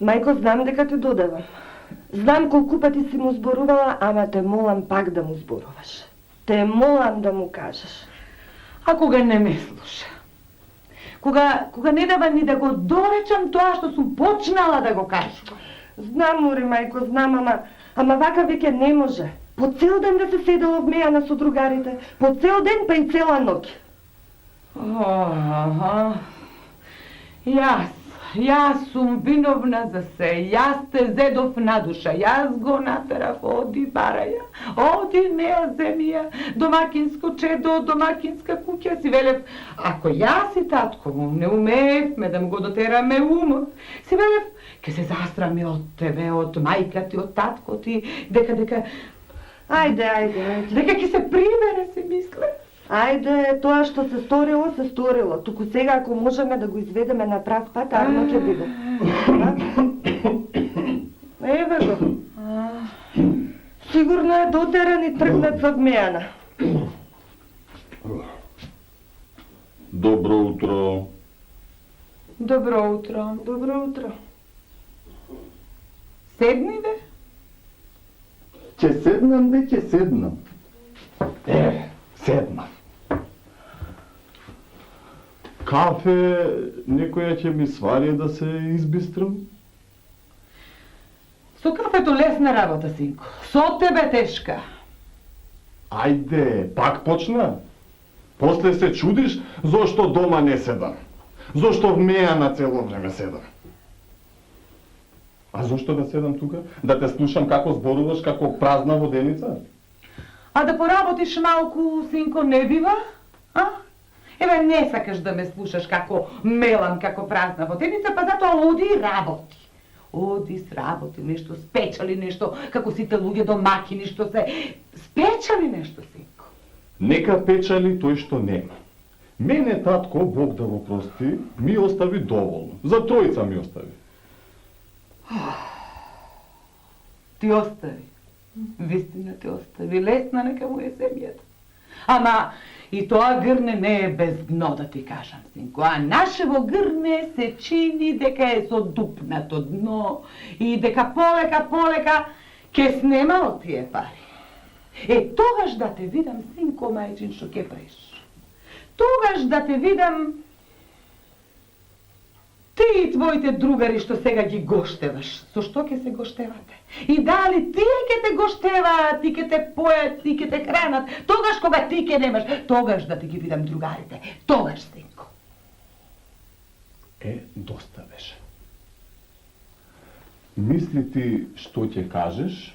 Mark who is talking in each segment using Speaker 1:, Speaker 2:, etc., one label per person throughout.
Speaker 1: Мајко, знам дека те додавам. Знам колку пати си му зборувала, ама те молам пак да му зборуваш. Те молам да му кажеш.
Speaker 2: А кога не ме слуша? Кога не дава ни да го доречам тоа што сум почнала да го кажам.
Speaker 1: Знам, Мури, мајко, знам, ама вака веќе не може. По цел ден да се седело вмејана со другарите, по цел ден па и цела ноќ.
Speaker 2: Јас сум виновна за се, јас те зедов на душа, јас го натерав, оди бараја, оди неа земја, домакинско чедо, домакинска куќа, си велев, ако јас и татко му не умеевме да му го дотераме умот, си велев, ке се застраме од тебе, од мајка ти, од татко ти, дека...
Speaker 1: Ајде.
Speaker 2: Дека ке се прибере, си мисле.
Speaker 1: Ајде, тоа што се сторило. Туку сега, ако можеме да го изведеме на прав пат, арно ќе биде. Еве го. Сигурно е дотеран и тргнат со вмејана.
Speaker 3: Добро утро.
Speaker 2: Добро утро.
Speaker 1: Добро утро.
Speaker 2: Седни, бе?
Speaker 3: Ќе седнам, бе, ќе седнам. Седнав. Кафе некоја ќе ми свари да се избистрам?
Speaker 2: Со кафето лесна работа, синко. Со тебе тешка.
Speaker 3: Ајде, пак почна. После се чудиш зошто дома не седам. Зошто вмејана цело време седам. А зошто да седам тука? Да те слушам како зборуваш, како празна воденица?
Speaker 2: А да поработиш малку, синко, не бива? А? Еве, не сакаш да ме слушаш како мелам, како празна воденица, па затоа оди и работи. Оди сработи нешто, спечали нешто, како сите луѓе домакини што се спечали нешто, синко.
Speaker 3: Нека печали тој што нема. Мене татко, Бог да го прости, ми остави доволно. За тројца ми остави.
Speaker 2: Ти остави. Вистина ти остави. Лесна нека му е земјата. Ама и тоа грне не е без дно, да ти кажам, синко. А нашево грне се чини дека е со дупнато дно и дека полека ке снема од тие пари. Тогаш да те видам, синко мајчин, што ке правиш. Тогаш да те видам ти и твоите другари што сега ги гоштеваш. Со што ке се гоштевате? И дали тие ке те гоштеваат, ти ке те појат, ти ке те хранат, тогаш кога ти ке немаш, тогаш да ти ги видам другарите, тогаш, синко.
Speaker 3: Доста беше. Мисли ти што ќе кажеш,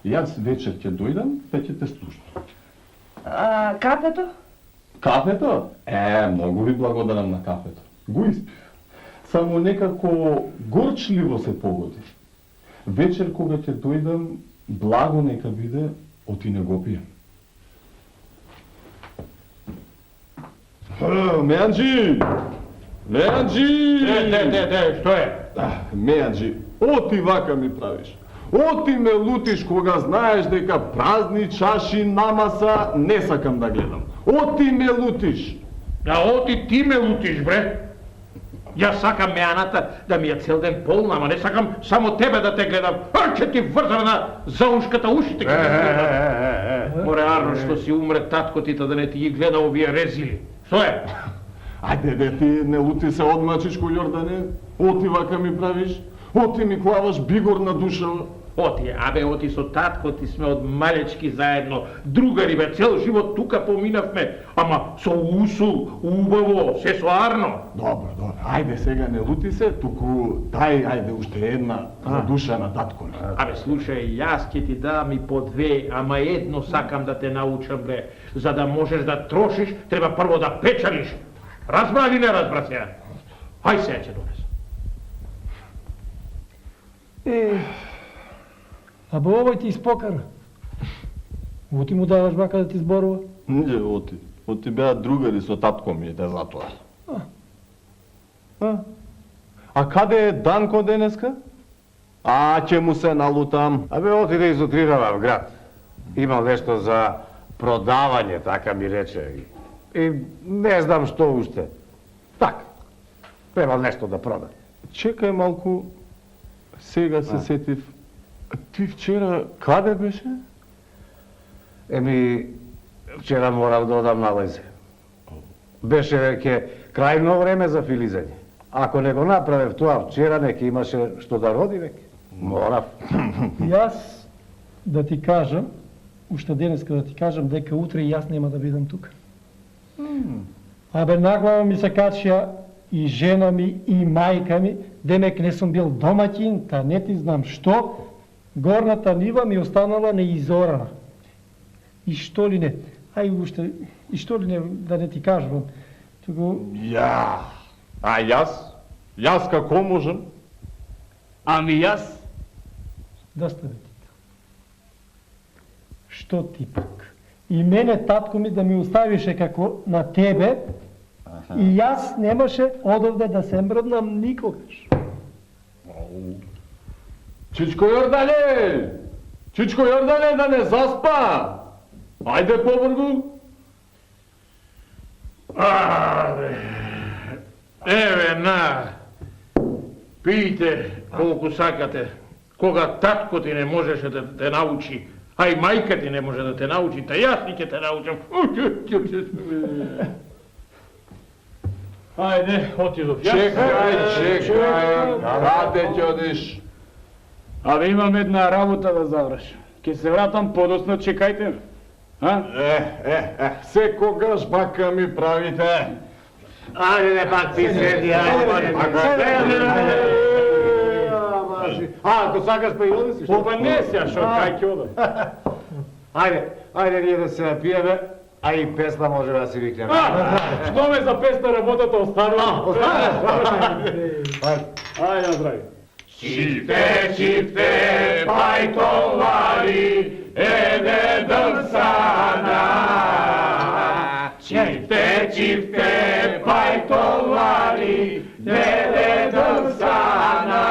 Speaker 3: јас вечер ќе дојдам, па ќе те слушам.
Speaker 1: А кафето?
Speaker 3: Кафето? Многу ви благодарам на кафето. Го испив. Само некако горчливо се погоди. Вечер кога ќе дојдам, благо нека биде, оти не го пијам. Мејанџи!
Speaker 4: Што е?
Speaker 3: Мејанџи, оти вака ми правиш. Оти ме лутиш кога знаеш дека празни чаши на маса не сакам да гледам. Оти ме лутиш.
Speaker 4: Оти ти ме лутиш, бре. Јас сакам мејаната да ми е цел ден полна, ама не сакам само тебе да те гледам. Ќе ти врзам на заушката ушите. Море Арно што си умре татко ти, да не ти ги гледа овие резили. Што е?
Speaker 3: Ајде, ти не лути се одмачишко, Јордане. Оти вака ми правиш. Оти ми клаваш бигор на душа.
Speaker 4: Оти со татко ти сме од малечки заедно. Другари, бе, цел живот тука поминавме. Ама со усул, убаво, се со Арно.
Speaker 3: Добро. Ајде сега не лути се, туку ајде уште една за душа на татко.
Speaker 4: Слушај, јас ќе ти дам и по две, ама едно сакам да те научам, бе. За да можеш да трошиш, треба прво да печалиш. Разбра или не разбра сега? Ај сега ќе донес.
Speaker 5: Абе овој ти испокара. Оти му даваш бака да ти зборува?
Speaker 3: Не, оти беа другари со татко ми, да затоа. А каде е Данко денеска? Ќе му се налутам.
Speaker 6: Абе, оти да изутрирава в град. Имал нешто за продавање, така ми рече. И не знам што уште. Так, требал нешто да прода.
Speaker 3: Чекај малку, сега се сетив. Ти вчера каде беше?
Speaker 6: Еми, вчера морав да одам на лезе. Беше веќе крајно време за филизење. Ако не го направев тоа вчера, неке имаше што да роди веќе. Морав.
Speaker 5: Јас да ти кажам, уште денеска да ти кажам дека утре и јас нема да бидам тука. Абе, наглава ми се качија и жена ми и мајка ми, демек не сум бил домаќин, та не ти знам што, горната нива ми останала неизорана. И што ли не, уште, и што ли не, да не ти кажувам, туку...
Speaker 3: Ја, а јас како можам?
Speaker 7: Ами јас?
Speaker 5: Да стави ти. Што ти пак? И мене татко ми да ми оставише како на тебе, и јас немаше одовде да се мрднам никогаш.
Speaker 3: Чичко Јордане! Чичко Јордане, да не заспа! Ајде побргу!
Speaker 4: Еве, на! Пијте колку сакате. Кога татко ти не можеше да те научи, а и мајка ти не може да те научи, та јас ни ќе те научам.
Speaker 7: Ајде, отидов.
Speaker 3: Чекај, каде ќе одиш?
Speaker 7: Абе, имам една работа да завршам. Ке се вратам подоцна, чекајте ме. А?
Speaker 3: Секогаш бака ми правите.
Speaker 6: Ајде, пак ти седи, ако сакаш па и оди си, што?
Speaker 7: Па не се, шо, кај ќе одам?
Speaker 6: Ајде ние да се напиеме, а и песна може да си викнеме.
Speaker 7: Што ме за песна работата останува? Ајде, здрави.
Speaker 4: Çifte paytonları ene dönsana. Çifte paytonları ene dönsana.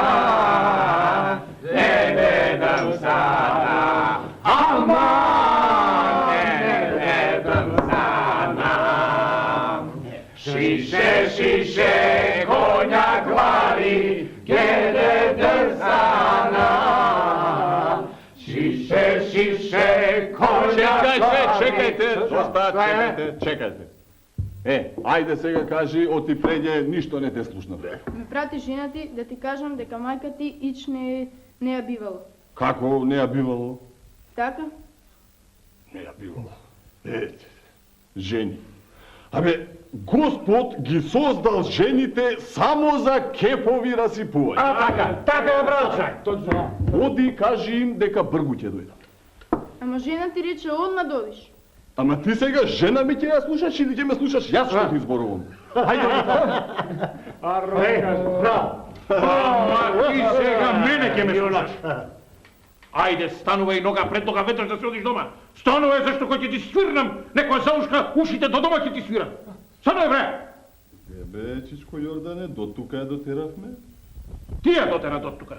Speaker 4: Ene dönsana. Aman ene dönsana. Şişe konyakları geledir sana. Şişe konyakları.
Speaker 3: Чекајте. Ајде сега кажи, оти преѓе ништо не те слушнав.
Speaker 8: Ме прати жена ти да ти кажам дека мајка ти ич не ја бивала.
Speaker 3: Како не ја бивало?
Speaker 8: Така?
Speaker 3: Не ја бивало. Жени. Абе, Господ ги создал жените само за кефови расипување.
Speaker 7: Така е, братче. Точно.
Speaker 3: Оди кажи им дека бргу ќе дојдат.
Speaker 8: Ама жена ти рече одма додиш.
Speaker 3: Ама ти сега жена ми ќе ја слушаш или ќе ме слушаш јас што ти зборувам? Ајде.
Speaker 4: Ама ти сега мене ќе ме слушаш. Ајде, станувај нога пред нога ветраш да се одиш дома. Станувај, зашто кој ќе ти свирнам, некоја заушка ушите до дома ќе ти свирам. Станувај, бре!
Speaker 3: Бе, Чичко Јордане, до тука ја дотеравме?
Speaker 4: Ти ја дотера до тука.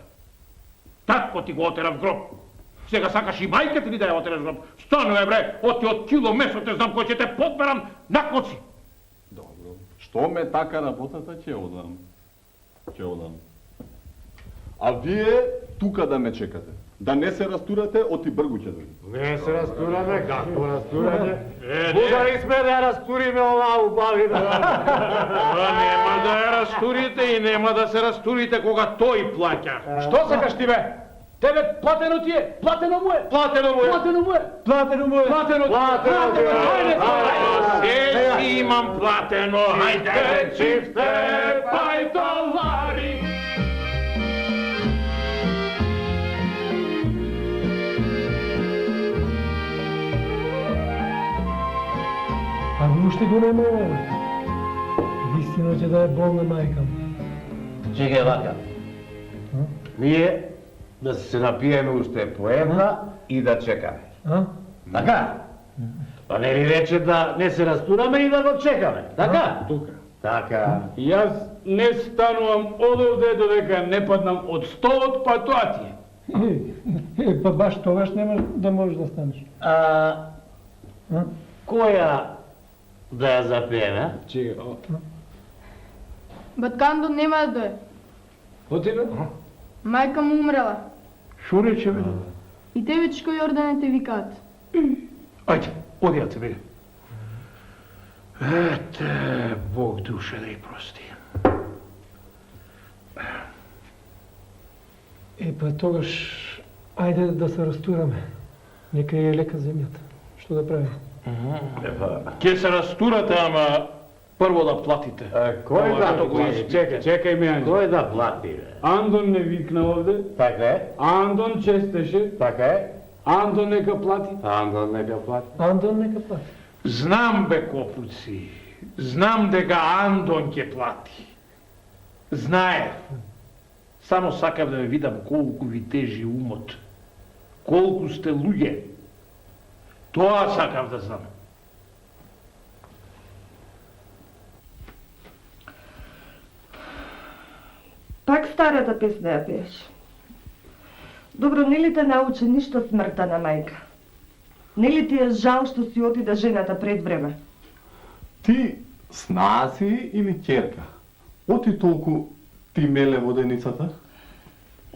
Speaker 4: Татко ти го отера в гроб. Сега сакаш и мајка ти да ја отераш в гроб. Станувај, бре, оти од кило месо те знам кој ќе те подберам на коци.
Speaker 3: Добро. Што ме така работата, ќе одам. А вие тука да ме чекате. Да не се растурате, оти бргу ќе дојде.
Speaker 6: Не се растураме, како растурање? Будари сме да ја растуриме оваа убавина.
Speaker 4: Нема да ја растурите и нема да се растурите кога тој плаќа.
Speaker 7: Што сакаш ти, бе? Тебе платено ти е, платено му е. Платено му е.
Speaker 4: Се си имам платено, хајде, чифте, пајтолари.
Speaker 5: Ами уште го нема овој. Вистина ќе да е болна мајка.
Speaker 6: Чекај вака. Ние Да се напиеме уште по една и да чекаме.
Speaker 5: А?
Speaker 6: Така? Па не ли рече да не се растураме и да го чекаме? Така?
Speaker 7: Тука.
Speaker 6: Така.
Speaker 7: Јас не станувам одовде додека не паднам од столот, па тоа ти е.
Speaker 5: Па баш тогаш нема да можеш да станеш.
Speaker 6: А,
Speaker 5: А?
Speaker 6: која да ја запиеме?
Speaker 7: Чека,
Speaker 8: Баткандо нема да дое.
Speaker 7: отиде?
Speaker 8: Мајка му умрела.
Speaker 4: Шо рече, бе?
Speaker 8: И Тевичко и Јордане те викаат.
Speaker 4: Ајде, оди ја те бе. Ете, Бог душа да ја прости.
Speaker 5: Па тогаш, ајде да се растураме. Нека е лека земјата. Што да правим?
Speaker 4: Ке се растурате, ама прво да платите.
Speaker 6: Кој
Speaker 4: Ама
Speaker 6: да
Speaker 4: като го
Speaker 6: плати?
Speaker 4: испиете.
Speaker 7: Чекај ме, Анđe.
Speaker 6: Кој да плати, бе?
Speaker 7: Андон не викна овде,
Speaker 6: Така е?
Speaker 7: Андон честеше,
Speaker 6: Така е?
Speaker 7: Андон нека плати.
Speaker 6: Андон нека плати.
Speaker 5: Андон нека плати.
Speaker 4: Знам, бе, копуци. Знам дека Андон ќе плати. Знаев. Само сакав да ве видам колку ви тежи умот. Колку сте луѓе. Тоа сакав да знам.
Speaker 1: Пак старата песна ја пееш. Добро, нели те научи ништо смртта на мајка? Нели ти е жал што си отида жената пред време?
Speaker 3: Ти снаси или ќерка? Оти толку ти меле воденицата?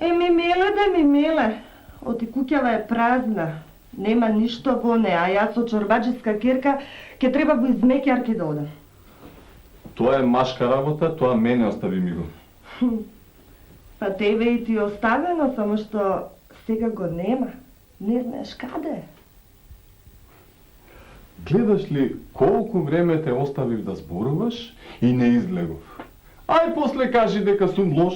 Speaker 1: Ми меле да ми меле. Оти куќава е празна. Нема ништо во неа, а јас со чорбаџиска керка ќе треба во измекјарки да одам.
Speaker 3: Тоа е машка работа, тоа мене остави ми го.
Speaker 1: Па тебе и ти оставено, само што сега го нема. Не знаеш каде е.
Speaker 3: Гледаш ли колку време те оставив да зборуваш и не излегов? Ај после кажи дека сум лош.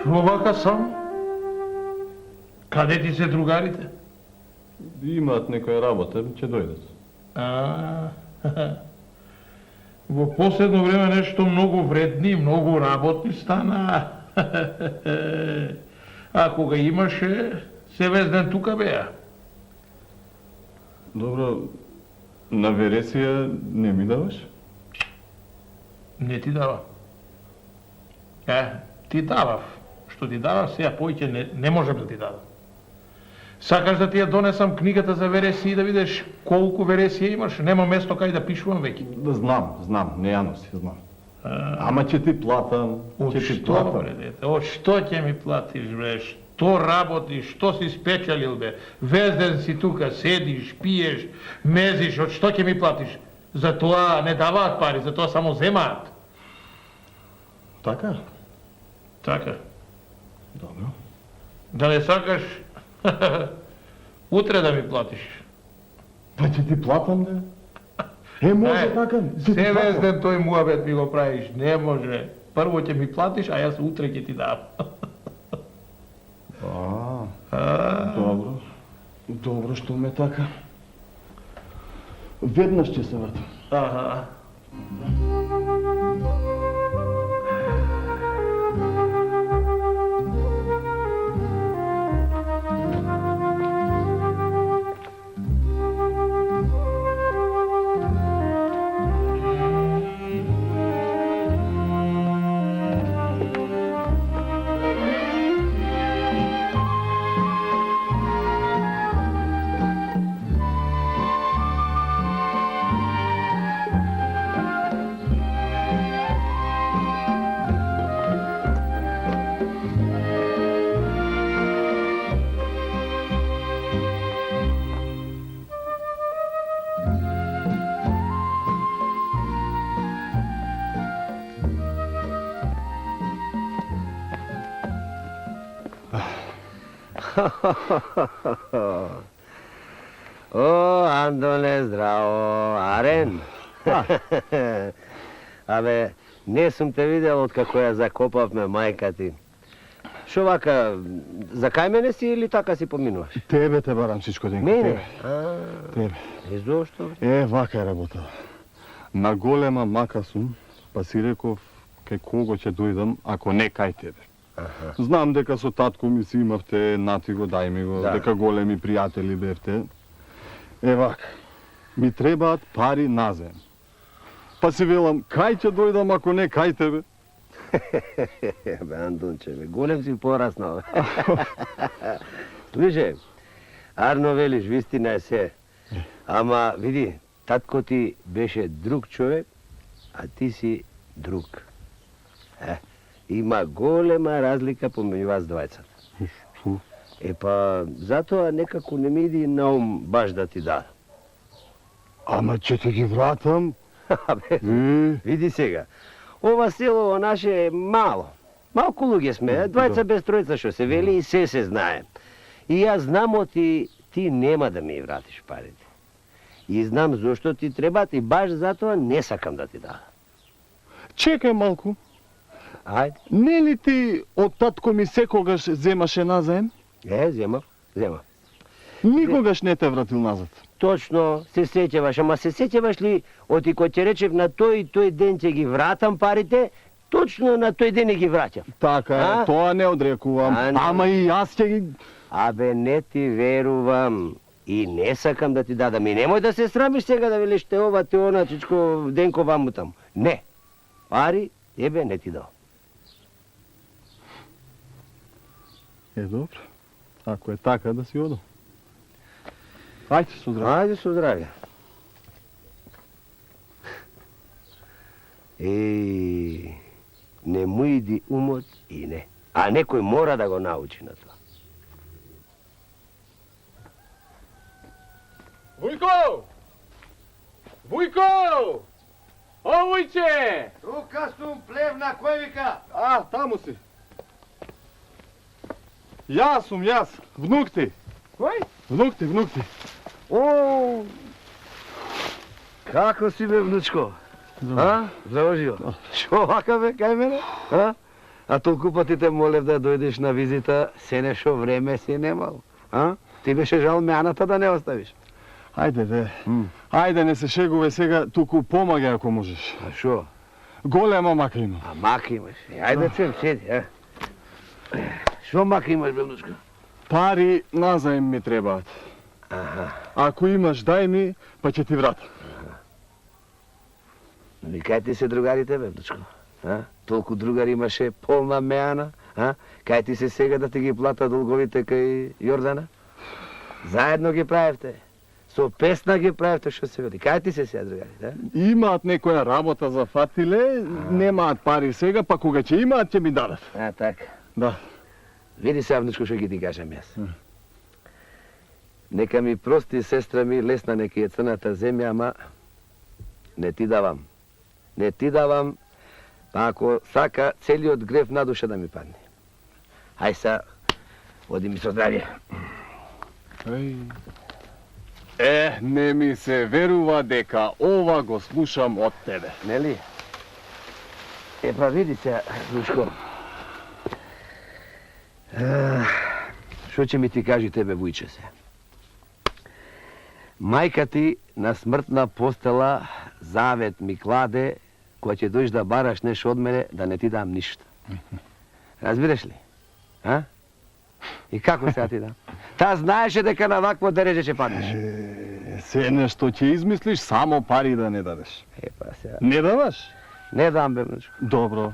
Speaker 4: Шо вака сам? Каде ти се другарите?
Speaker 3: Имаат некоја работа, ќе дојдат.
Speaker 4: Во последно време нешто многу вредни, многу работни стана. А кога имаше, се вез ден тука беа.
Speaker 3: Добро, на вересија не ми даваш?
Speaker 4: Не ти дава. Ти давав. Што ти давав, сега повеќе не можем да ти дадам. Сакаш да ти ја донесам книгата за вересија и да видиш колку вересија имаш? Нема место кај да пишувам веќе.
Speaker 3: Знам, не ја носи, знам. Ама ќе ти платам,
Speaker 4: Од
Speaker 3: ќе ти
Speaker 4: што,
Speaker 3: платам.
Speaker 4: бре, дете? Од што ќе ми платиш, бре? Што работиш? Што си спечалил, бе? Вез ден си тука, седиш, пиеш, мезиш, од што ќе ми платиш? За тоа не даваат пари, за тоа само земаат.
Speaker 3: Така?
Speaker 4: Така.
Speaker 3: Добро.
Speaker 4: Да не сакаш утре да ми платиш.
Speaker 3: Па ќе ти платам, да? Може така? Ќе ти
Speaker 4: Се вез
Speaker 3: платам.
Speaker 4: ден тој муабет ми го правиш. Не може. Прво ќе ми платиш, а јас утре ќе ти дам.
Speaker 3: Добро. Добро што ме така. Веднаш ќе се вратам.
Speaker 4: Аха.
Speaker 9: О, Андоне, здраво. Арен? Абе, не сум те видел откако ја закопавме мајка ти. Шо вака, за кај мене си или така си поминуваш?
Speaker 3: Тебе те барам, Чичко Денко.
Speaker 9: Мене?
Speaker 3: Тебе.
Speaker 9: И зошто?
Speaker 3: Вака е работа. На голема мака сум, па си реков кај кого ќе дојдам, ако не кај тебе. Знам дека со татко ми си имавте, нати го, дај ми го,
Speaker 9: Да.
Speaker 3: дека големи пријатели бевте. Вака, ми требаат пари назаем. Па си велам, кај ќе дојдам ако не кај тебе?
Speaker 9: Бе, Андонче, бе, голем си пораснал. Слушај, арно велиш, вистина е се. Ама, види, татко ти беше друг човек, а ти си друг. Има голема разлика помеѓу вас двајцата. Па, затоа некако не ми иди на ум баш да ти дадам.
Speaker 3: Ама ќе ти ги вратам.
Speaker 9: Абе, види сега, ова село наше е мало. Малку луѓе сме, двајца без тројца што се вели и се знае. И јас знам оти ти нема да ми вратиш парите. И знам зошто ти требат и баш затоа не сакам да ти дадам.
Speaker 3: Чекај малку.
Speaker 9: Ајде.
Speaker 3: Не ли ти од татко ми секогаш земаше назаем?
Speaker 9: Земав.
Speaker 3: Никогаш не те вратил назад.
Speaker 9: Точно, се сеќаваш, ама се сеќаваш ли оти кој ти речев на тој и тој ден ќе ги вратам парите, точно на тој ден ги враќам.
Speaker 3: Така е, тоа не одрекувам. Ама и јас ќе ги...
Speaker 9: Абе, не ти верувам. И не сакам да ти дадам. И немој да се срамиш сега да велиш те ова, те она, Чичко Денко ваму таму. Не. Пари, ебе, не ти дал.
Speaker 3: Добро. Ако е така, да си одам. Ајде со здраве.
Speaker 9: Ајде со здраве. Не му иди умот и не. А некој мора да го научи на тоа.
Speaker 7: Вујко! Вујко! О, Вујче!
Speaker 6: Тука сум, плевна, кој вика?
Speaker 3: Таму си. Јас сум, внук ти.
Speaker 7: Кој?
Speaker 3: Внук ти.
Speaker 9: О! Како си бе, внучко? Заложио? Шо вака бе, кај мене? А толку пати те молев да дојдеш на визита, се нешо време си немал. Ти беше жал меаната да не оставиш.
Speaker 3: Ајде, бе. Ајде, не се шегуве сега, туку помагај ако можеш.
Speaker 9: А шо?
Speaker 3: Голема мака има.
Speaker 9: А мака имаш? Ајде, чуем, седи, Шо мака имаш, бе, внучка?
Speaker 3: Пари назаем ми требаат. Ако имаш, дај ми, па ќе ти вратам.
Speaker 9: Кај ти се другарите, бе, внучко? Толку другари имаше, полна меана, Кај ти се сега да ти ги плата долговите кај Јордана? Заедно ги правевте. Со песна ги правевте, што се вели. Кај ти се сега другарите,
Speaker 3: Имаат некоја работа за фатиле, немаат пари сега, па кога ќе имаат, ќе ми дадат.
Speaker 9: Така.
Speaker 3: Да.
Speaker 9: Види сега, внучко, што ги ти кажам јас. Нека ми прости, сестра ми, лесна нека е црната земја, ама не ти давам. Не ти давам, па ако сака целиот грев на душа да ми падне. Ај са, оди ми со здравје.
Speaker 3: Не ми се верува дека ова го слушам од тебе.
Speaker 9: Нели? Па види се, внучко. Што ќе ми ти кажи тебе, Вујче се? Мајка ти на смртна постела завет ми кладе, кога ќе дојдеш да бараш нешто од мене, да не ти дам ништо. Разбираш ли? И како сега ти дам? Та знаеше дека на вакво дереже ќе паднеш.
Speaker 3: Се нешто ќе измислиш, само пари да не дадеш.
Speaker 9: Па сега.
Speaker 3: Не даваш?
Speaker 9: Не дам, бе, внучко.
Speaker 3: Добро.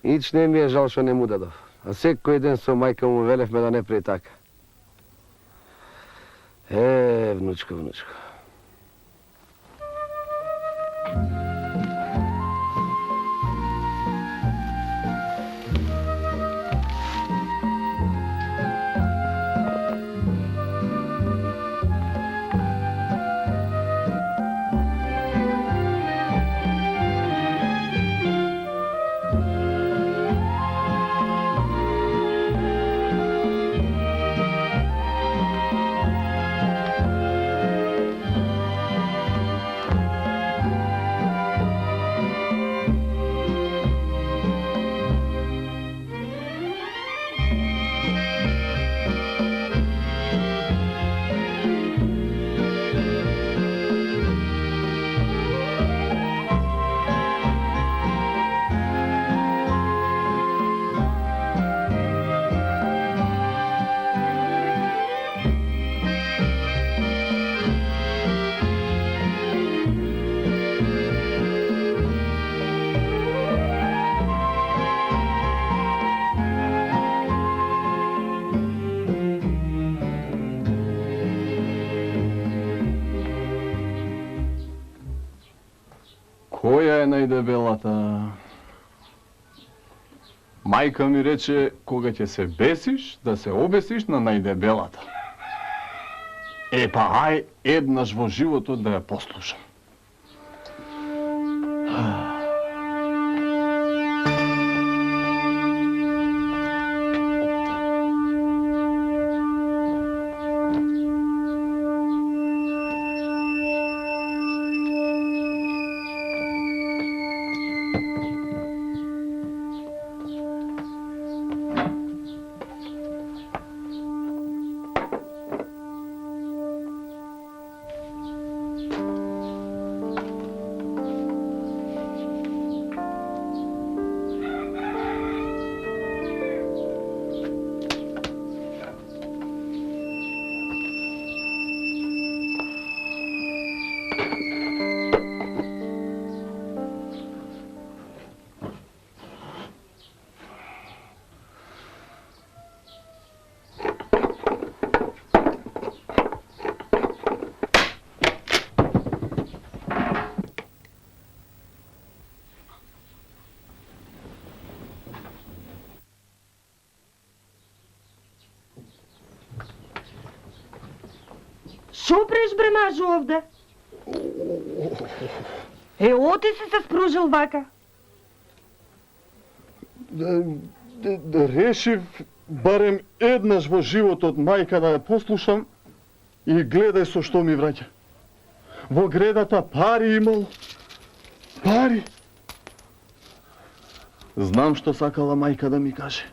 Speaker 9: Ич не ми е жал што не му дадов. А секој ден со мајка му велевме да не прави така. Внучко.
Speaker 3: Која е најдебелата? Мајка ми рече, кога ќе се бесиш, да се обесиш на најдебелата. Па ај, еднаш во животот да ја послушам.
Speaker 1: Шо преш бре мажу овде? Оти си се спружил вака?
Speaker 3: Решив барем еднаш во животот мајка да ја послушам и гледај со што ми враќа. Во гредата пари имал. Пари. Знам што сакала мајка да ми каже.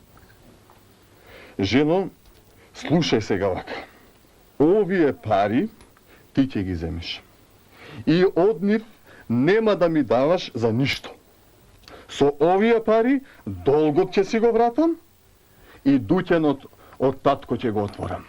Speaker 3: Жено, слушај сега вака. Овие пари ти ќе ги земеш. И од нив нема да ми даваш за ништо. Со овие пари долгот ќе си го вратам и дуќенот од татко ќе го отворам.